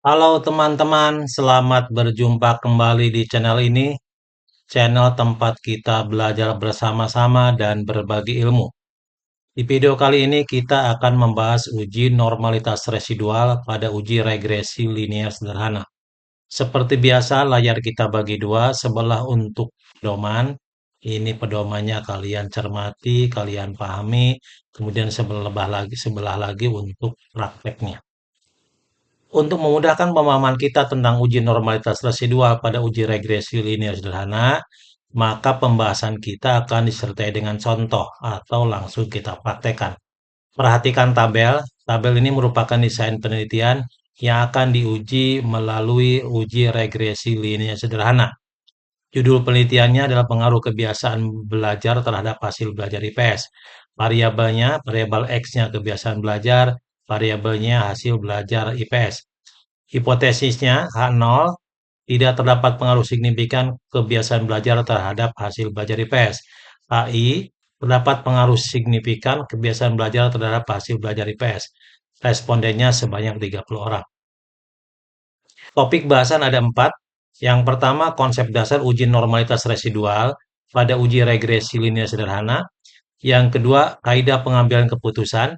Halo teman-teman, selamat berjumpa kembali di channel ini, channel tempat kita belajar bersama-sama dan berbagi ilmu. Di video kali ini kita akan membahas uji normalitas residual pada uji regresi linear sederhana. Seperti biasa, layar kita bagi dua, sebelah untuk pedoman. Ini pedomannya kalian cermati, kalian pahami, kemudian sebelah lagi untuk prakteknya. Untuk memudahkan pemahaman kita tentang uji normalitas residual pada uji regresi linear sederhana, maka pembahasan kita akan disertai dengan contoh atau langsung kita praktekkan. Perhatikan tabel. Tabel ini merupakan desain penelitian yang akan diuji melalui uji regresi linear sederhana. Judul penelitiannya adalah pengaruh kebiasaan belajar terhadap hasil belajar IPS. Variabelnya, variabel X-nya kebiasaan belajar, variabelnya hasil belajar IPS. Hipotesisnya H0, tidak terdapat pengaruh signifikan kebiasaan belajar terhadap hasil belajar IPS. HI, terdapat pengaruh signifikan kebiasaan belajar terhadap hasil belajar IPS. Respondennya sebanyak 30 orang. Topik bahasan ada 4. Yang pertama, konsep dasar uji normalitas residual pada uji regresi linear sederhana. Yang kedua, kaidah pengambilan keputusan.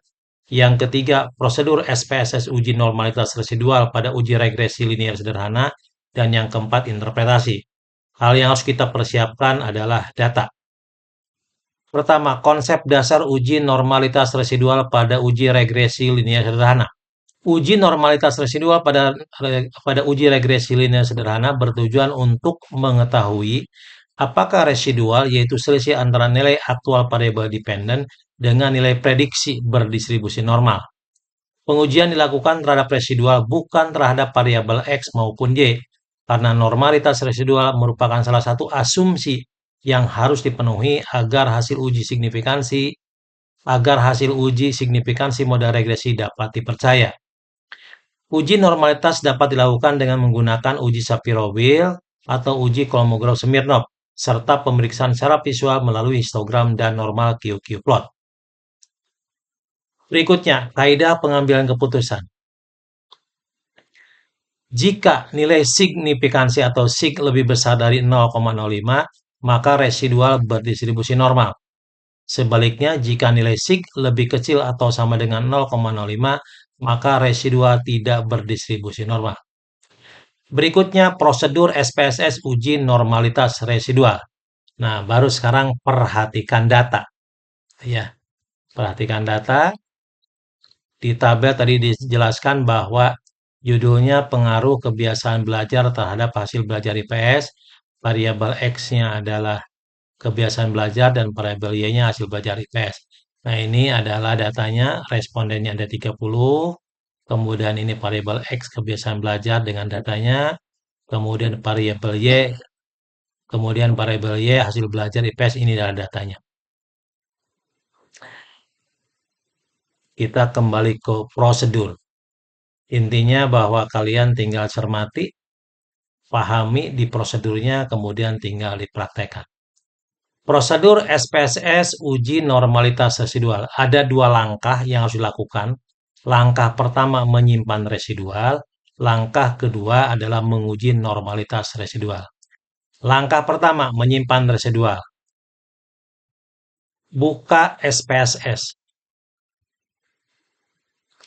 Yang ketiga, prosedur SPSS uji normalitas residual pada uji regresi linear sederhana. Dan yang keempat, interpretasi. Hal yang harus kita persiapkan adalah data. Pertama, konsep dasar uji normalitas residual pada uji regresi linear sederhana. Uji normalitas residual pada uji regresi linear sederhana bertujuan untuk mengetahui apakah residual, yaitu selisih antara nilai aktual variabel dependen dengan nilai prediksi berdistribusi normal. Pengujian dilakukan terhadap residual bukan terhadap variabel X maupun Y, karena normalitas residual merupakan salah satu asumsi yang harus dipenuhi agar hasil uji signifikansi model regresi dapat dipercaya. Uji normalitas dapat dilakukan dengan menggunakan uji Shapiro-Wilk atau uji Kolmogorov-Smirnov, serta pemeriksaan secara visual melalui histogram dan normal QQ-plot. Berikutnya, kaidah pengambilan keputusan. Jika nilai signifikansi atau sig lebih besar dari 0,05, maka residual berdistribusi normal. Sebaliknya, jika nilai sig lebih kecil atau sama dengan 0,05, maka residual tidak berdistribusi normal. Berikutnya, prosedur SPSS uji normalitas residual. Nah, baru sekarang perhatikan data. Ya, perhatikan data. Di tabel tadi dijelaskan bahwa judulnya pengaruh kebiasaan belajar terhadap hasil belajar IPS. Variabel X-nya adalah kebiasaan belajar dan variabel Y-nya hasil belajar IPS. Nah, ini adalah datanya, respondennya ada 30, kemudian ini variabel X kebiasaan belajar dengan datanya, kemudian variabel Y hasil belajar IPS, ini adalah datanya. Kita kembali ke prosedur. Intinya bahwa kalian tinggal cermati, pahami di prosedurnya, kemudian tinggal dipraktekkan. Prosedur SPSS uji normalitas residual. Ada 2 langkah yang harus dilakukan. Langkah pertama menyimpan residual. Langkah kedua adalah menguji normalitas residual. Langkah pertama menyimpan residual. Buka SPSS.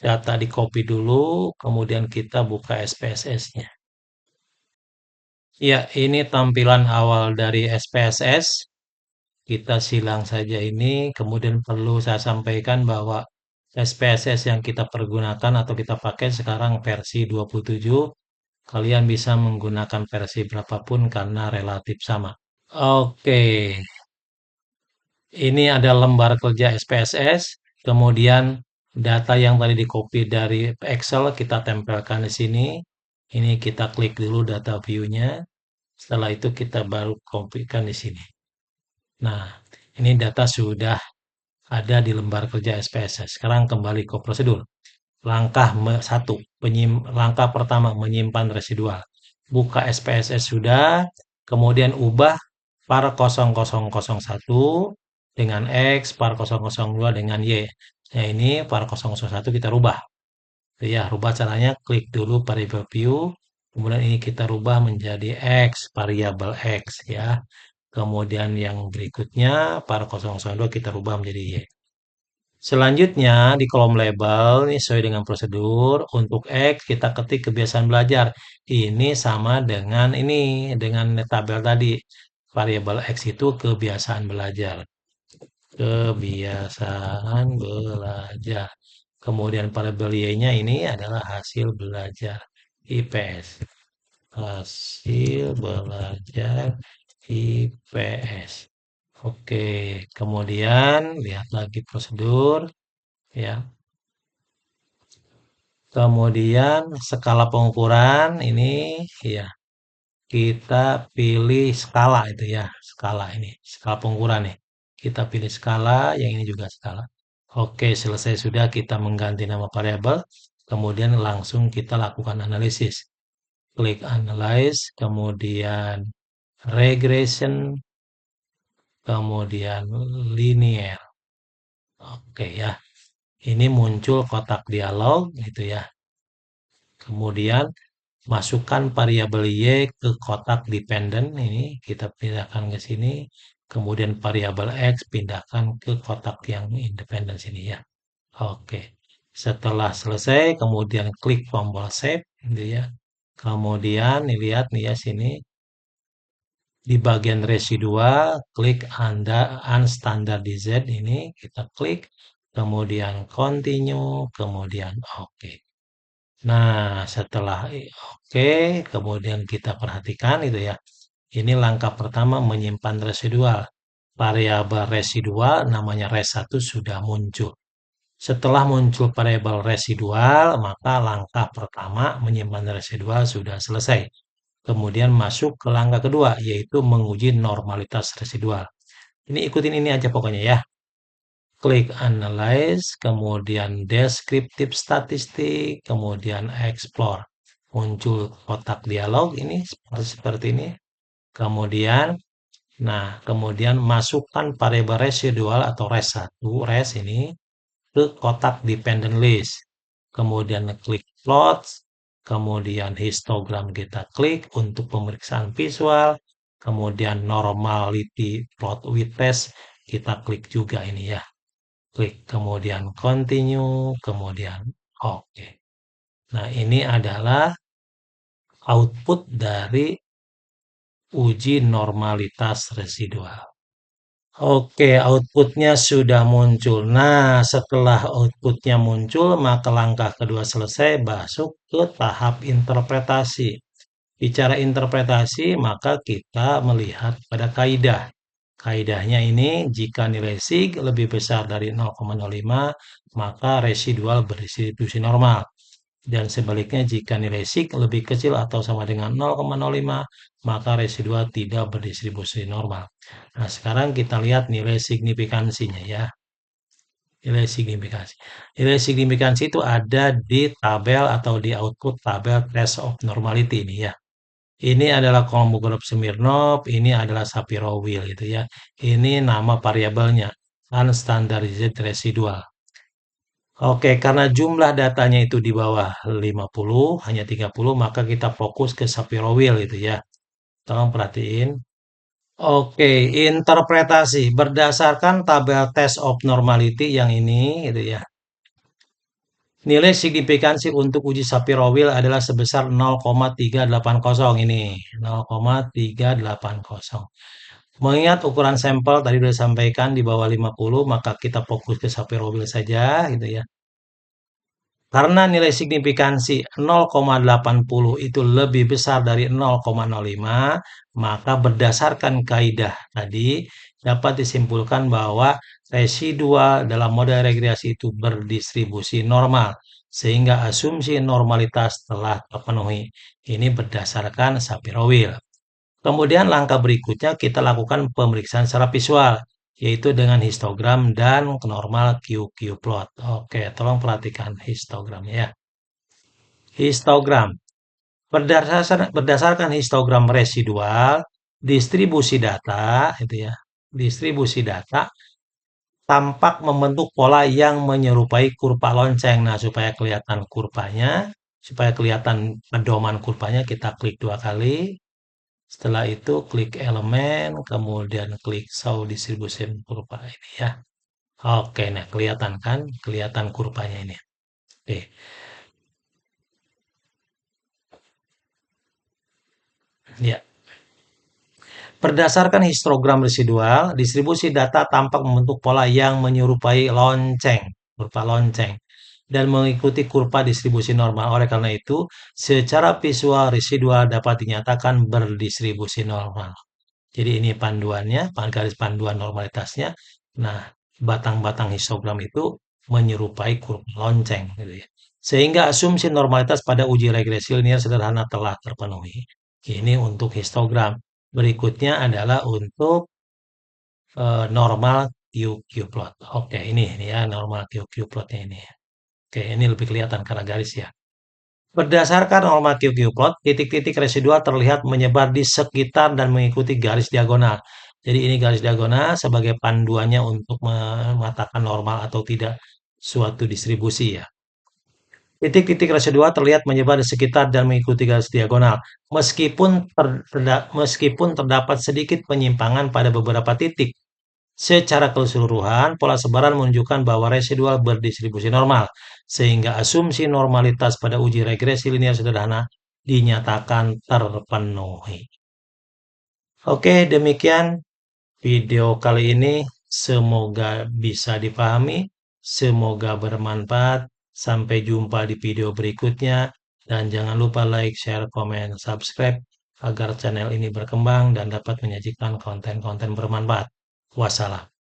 Data di copy dulu, kemudian kita buka SPSS-nya. Ya, ini tampilan awal dari SPSS. Kita silang saja ini, kemudian perlu saya sampaikan bahwa SPSS yang kita pergunakan atau kita pakai sekarang versi 27. Kalian bisa menggunakan versi berapapun karena relatif sama. Oke, ini ada lembar kerja SPSS, kemudian data yang tadi di copy dari Excel kita tempelkan di sini. Ini kita klik dulu data view-nya. Setelah itu kita baru copy-kan di sini. Nah, ini data sudah ada di lembar kerja SPSS. Sekarang kembali ke prosedur. Langkah 1, langkah pertama menyimpan residual. Buka SPSS sudah, kemudian ubah var 0001 dengan X, var 002 dengan Y. Nah, ini var 001 kita rubah. Itu ya, rubah caranya klik dulu variable view, kemudian ini kita rubah menjadi X, variabel X ya. Kemudian yang berikutnya, par 002 kita rubah menjadi Y. Selanjutnya di kolom label ini sesuai dengan prosedur untuk X kita ketik kebiasaan belajar. Ini sama dengan ini dengan tabel tadi. Variabel X itu kebiasaan belajar. Kebiasaan belajar. Kemudian variabel Y-nya ini adalah hasil belajar IPS. Hasil belajar IPS. Oke, kemudian lihat lagi prosedur ya. Kemudian skala pengukuran ini ya kita pilih skala itu ya, skala ini, skala pengukuran nih. Kita pilih skala, yang ini juga skala. Oke, selesai sudah kita mengganti nama variabel, kemudian langsung kita lakukan analisis. Klik analyze, kemudian regression, kemudian linear. Oke ya. Ini muncul kotak dialog gitu ya. Kemudian masukkan variabel Y ke kotak dependent ini kita pindahkan ke sini. Kemudian variabel X pindahkan ke kotak yang independen sini ya. Oke. Setelah selesai kemudian klik tombol save gitu ya. Kemudian lihat nih ya sini di bagian residual klik unstandardized ini kita klik kemudian continue kemudian oke. Nah, setelah oke, kemudian kita perhatikan itu ya. Ini langkah pertama menyimpan residual. Variabel residual namanya res1 sudah muncul. Setelah muncul variabel residual, maka langkah pertama menyimpan residual sudah selesai. Kemudian masuk ke langkah kedua, yaitu menguji normalitas residual. Ini ikutin ini aja pokoknya ya. Klik Analyze, kemudian Descriptive Statistik, kemudian Explore. Muncul kotak dialog ini seperti ini. Kemudian, kemudian masukkan variabel residual atau res1, res ini ke kotak dependent list. Kemudian klik plot, kemudian histogram kita klik untuk pemeriksaan visual, kemudian normality plot with test kita klik juga ini ya. Klik kemudian continue, kemudian oke. Nah, ini adalah output dari uji normalitas residual. Oke, outputnya sudah muncul. Nah, setelah outputnya muncul, maka langkah kedua selesai, masuk ke tahap interpretasi. Bicara interpretasi, maka kita melihat pada kaidah. Kaidahnya ini, jika nilai sig lebih besar dari 0,05, maka residual berdistribusi normal. Dan sebaliknya, jika nilai sig lebih kecil atau sama dengan 0,05, maka residual tidak berdistribusi normal. Nah, sekarang kita lihat nilai signifikansinya ya. Nilai signifikansi. Nilai signifikansi itu ada di tabel atau di output tabel test of normality ini ya. Ini adalah Kolmogorov Smirnov, ini adalah Shapiro-Wilk gitu ya. Ini nama variabelnya, unstandardized residual. Oke, karena jumlah datanya itu di bawah 50, hanya 30, maka kita fokus ke Shapiro-Wilk gitu ya. Tolong perhatiin. Oke, interpretasi berdasarkan tabel test of normality yang ini gitu ya. Nilai signifikansi untuk uji Shapiro-Wilk adalah sebesar 0,380 ini. 0,380. Mengingat ukuran sampel tadi sudah disampaikan di bawah 50, maka kita fokus ke Shapiro-Wilk saja gitu ya. Karena nilai signifikansi 0,80 itu lebih besar dari 0,05, maka berdasarkan kaidah tadi dapat disimpulkan bahwa residual dalam model regresi itu berdistribusi normal, sehingga asumsi normalitas telah terpenuhi. Ini berdasarkan Shapiro-Wilk. Kemudian langkah berikutnya kita lakukan pemeriksaan secara visual, yaitu dengan histogram dan normal QQ plot. Oke, tolong perhatikan histogram ya. Histogram. Berdasarkan histogram residual, distribusi data, itu ya. Distribusi data tampak membentuk pola yang menyerupai kurva lonceng. Nah, supaya kelihatan kurvanya, supaya kelihatan pedoman kurvanya, kita klik 2 kali. Setelah itu klik elemen, kemudian klik show distribution kurva ini ya. Oke, nah kelihatan kan? Kelihatan kurvanya ini. Oke, ya. Berdasarkan histogram residual, distribusi data tampak membentuk pola yang menyerupai lonceng, kurva lonceng, dan mengikuti kurva distribusi normal. Oleh karena itu, secara visual residual dapat dinyatakan berdistribusi normal. Jadi ini panduannya, garis panduan normalitasnya. Nah, batang-batang histogram itu menyerupai kurva lonceng, gitu ya. Sehingga asumsi normalitas pada uji regresi linear sederhana telah terpenuhi. Ini untuk histogram. Berikutnya adalah untuk normal QQ plot. Oke, ini ya normal QQ plotnya ini. Oke, ini lebih kelihatan karena garis ya. Berdasarkan norma QQ plot, titik-titik residual terlihat menyebar di sekitar dan mengikuti garis diagonal. Jadi ini garis diagonal sebagai panduannya untuk mengatakan normal atau tidak suatu distribusi ya. Titik-titik residual terlihat menyebar di sekitar dan mengikuti garis diagonal. Meskipun terdapat sedikit penyimpangan pada beberapa titik, secara keseluruhan, pola sebaran menunjukkan bahwa residual berdistribusi normal, sehingga asumsi normalitas pada uji regresi linear sederhana dinyatakan terpenuhi. Oke, demikian video kali ini. Semoga bisa dipahami, semoga bermanfaat. Sampai jumpa di video berikutnya, dan jangan lupa like, share, komen, subscribe agar channel ini berkembang dan dapat menyajikan konten-konten bermanfaat. Wassalam.